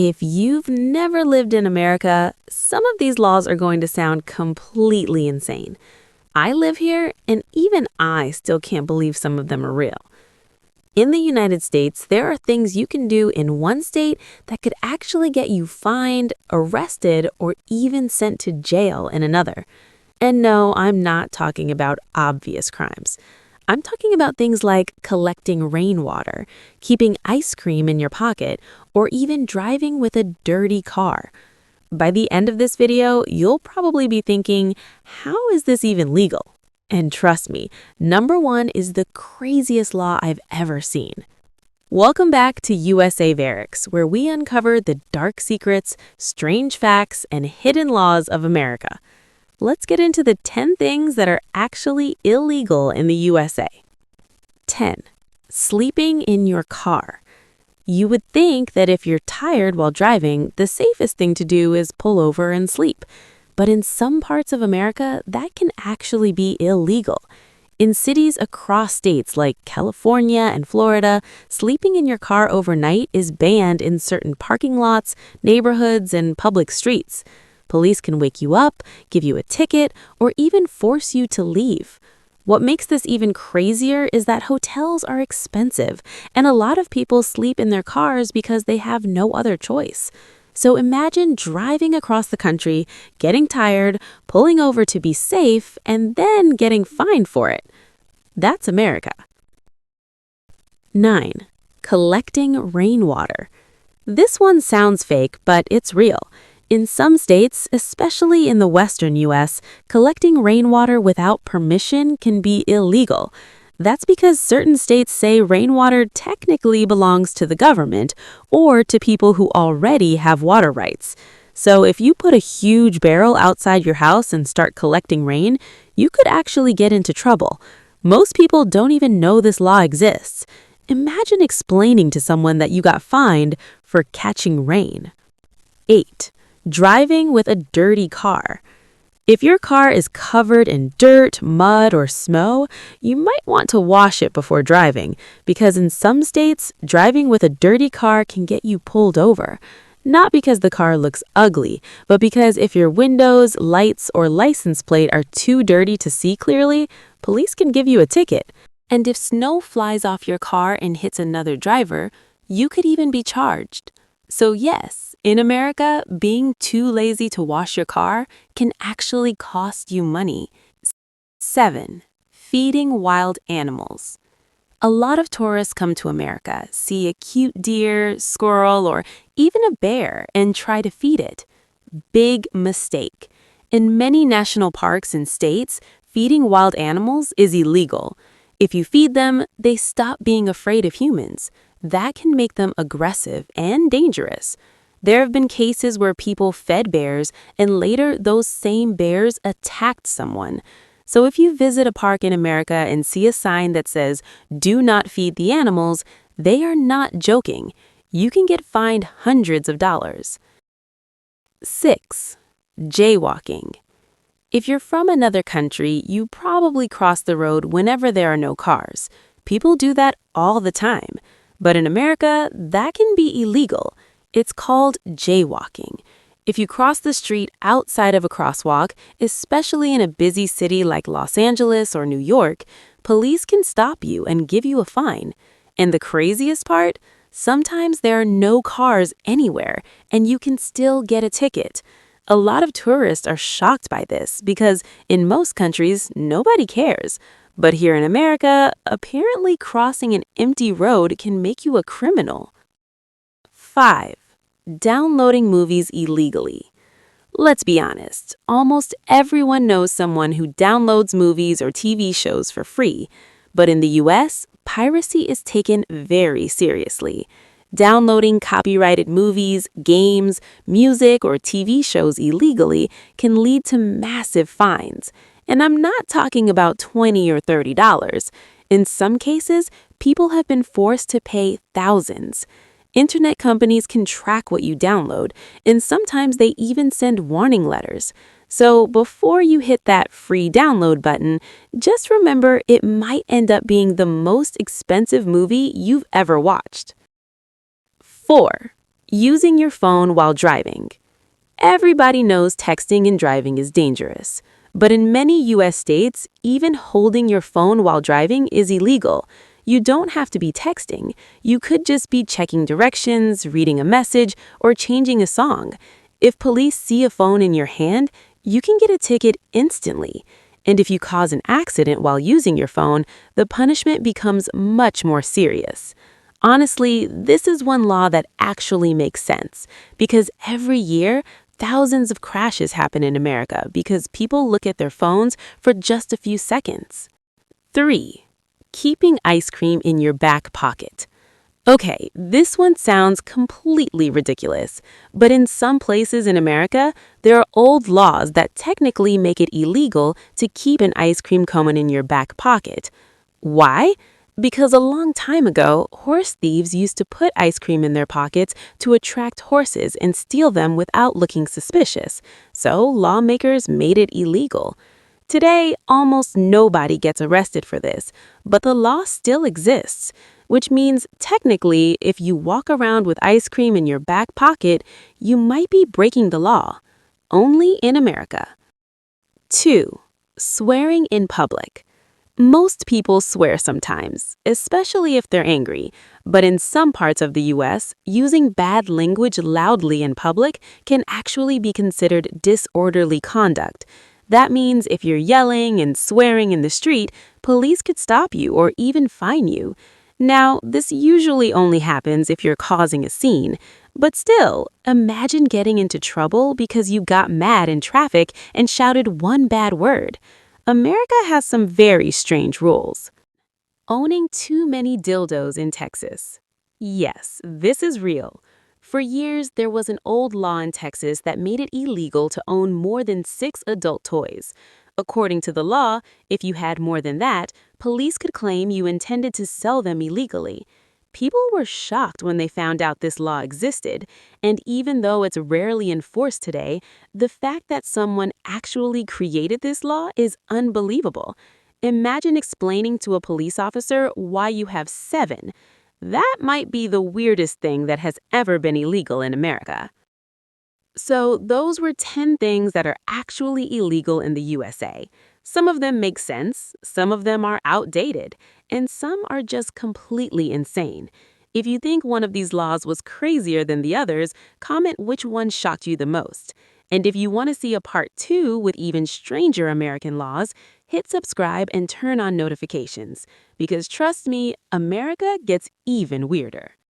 If you've never lived in America, some of these laws are going to sound completely insane. I live here, and even I still can't believe some of them are real. In the United States, there are things you can do in one state that could actually get you fined, arrested, or even sent to jail in another. And no, I'm not talking about obvious crimes. I'm talking about things like collecting rainwater, keeping ice cream in your pocket, or even driving with a dirty car. By the end of this video, you'll probably be thinking, how is this even legal? And trust me, number one is the craziest law I've ever seen. Welcome back to USA Verix, where we uncover the dark secrets, strange facts, and hidden laws of America. Let's get into the 10 things that are actually illegal in the USA. 10. Sleeping in your car. You would think that if you're tired while driving, the safest thing to do is pull over and sleep. But in some parts of America, that can actually be illegal. In cities across states like California and Florida, sleeping in your car overnight is banned in certain parking lots, neighborhoods, and public streets. Police can wake you up, give you a ticket, or even force you to leave. What makes this even crazier is that hotels are expensive, and a lot of people sleep in their cars because they have no other choice. So imagine driving across the country, getting tired, pulling over to be safe, and then getting fined for it. That's America. 9. Collecting rainwater. This one sounds fake, but it's real. In some states, especially in the western U.S., collecting rainwater without permission can be illegal. That's because certain states say rainwater technically belongs to the government or to people who already have water rights. So if you put a huge barrel outside your house and start collecting rain, you could actually get into trouble. Most people don't even know this law exists. Imagine explaining to someone that you got fined for catching rain. 8. Driving with a dirty car. If your car is covered in dirt, mud, or snow, you might want to wash it before driving, because in some states, driving with a dirty car can get you pulled over. Not because the car looks ugly, but because if your windows, lights, or license plate are too dirty to see clearly, police can give you a ticket. And if snow flies off your car and hits another driver, you could even be charged. So yes, in America, being too lazy to wash your car can actually cost you money. 7. Feeding wild animals. A lot of tourists come to America, see a cute deer, squirrel, or even a bear, and try to feed it. Big mistake. In many national parks and states, feeding wild animals is illegal. If you feed them, they stop being afraid of humans. That can make them aggressive and dangerous. There have been cases where people fed bears and later those same bears attacked someone. So if you visit a park in America and see a sign that says, "Do not feed the animals," they are not joking. You can get fined hundreds of dollars. 6. Jaywalking. If you're from another country, you probably cross the road whenever there are no cars. People do that all the time. But in America, that can be illegal. It's called jaywalking. If you cross the street outside of a crosswalk, especially in a busy city like Los Angeles or New York, police can stop you and give you a fine. And the craziest part? Sometimes there are no cars anywhere, and you can still get a ticket. A lot of tourists are shocked by this because in most countries, nobody cares. But here in America, apparently crossing an empty road can make you a criminal. 5. Downloading movies illegally. Let's be honest, almost everyone knows someone who downloads movies or TV shows for free. But in the US, piracy is taken very seriously. Downloading copyrighted movies, games, music, or TV shows illegally can lead to massive fines. And I'm not talking about $20 or $30. In some cases, people have been forced to pay thousands. Internet companies can track what you download, and sometimes they even send warning letters. So before you hit that free download button, just remember it might end up being the most expensive movie you've ever watched. 4. Using your phone while driving. Everybody knows texting and driving is dangerous. But in many U.S. states, even holding your phone while driving is illegal. You don't have to be texting. You could just be checking directions, reading a message, or changing a song. If police see a phone in your hand, you can get a ticket instantly. And if you cause an accident while using your phone, the punishment becomes much more serious. Honestly, this is one law that actually makes sense, because every year, thousands of crashes happen in America because people look at their phones for just a few seconds. 3. Keeping ice cream in your back pocket. Okay, this one sounds completely ridiculous, but in some places in America, there are old laws that technically make it illegal to keep an ice cream cone in your back pocket. Why? Because a long time ago, horse thieves used to put ice cream in their pockets to attract horses and steal them without looking suspicious, so lawmakers made it illegal. Today, almost nobody gets arrested for this, but the law still exists, which means technically, if you walk around with ice cream in your back pocket, you might be breaking the law. Only in America. 2. Swearing in public. Most people swear sometimes, especially if they're angry, but in some parts of the U.S., using bad language loudly in public can actually be considered disorderly conduct. That means if you're yelling and swearing in the street, police could stop you or even fine you. Now, this usually only happens if you're causing a scene, but still, imagine getting into trouble because you got mad in traffic and shouted one bad word. America has some very strange rules. Owning too many dildos in Texas. Yes, this is real. For years, there was an old law in Texas that made it illegal to own more than 6 adult toys. According to the law, if you had more than that, police could claim you intended to sell them illegally. People were shocked when they found out this law existed, and even though it's rarely enforced today, the fact that someone actually created this law is unbelievable. Imagine explaining to a police officer why you have 7. That might be the weirdest thing that has ever been illegal in America. So those were 10 things that are actually illegal in the USA. Some of them make sense, some of them are outdated, and some are just completely insane. If you think one of these laws was crazier than the others, comment which one shocked you the most. And if you want to see a part 2 with even stranger American laws, hit subscribe and turn on notifications. Because trust me, America gets even weirder.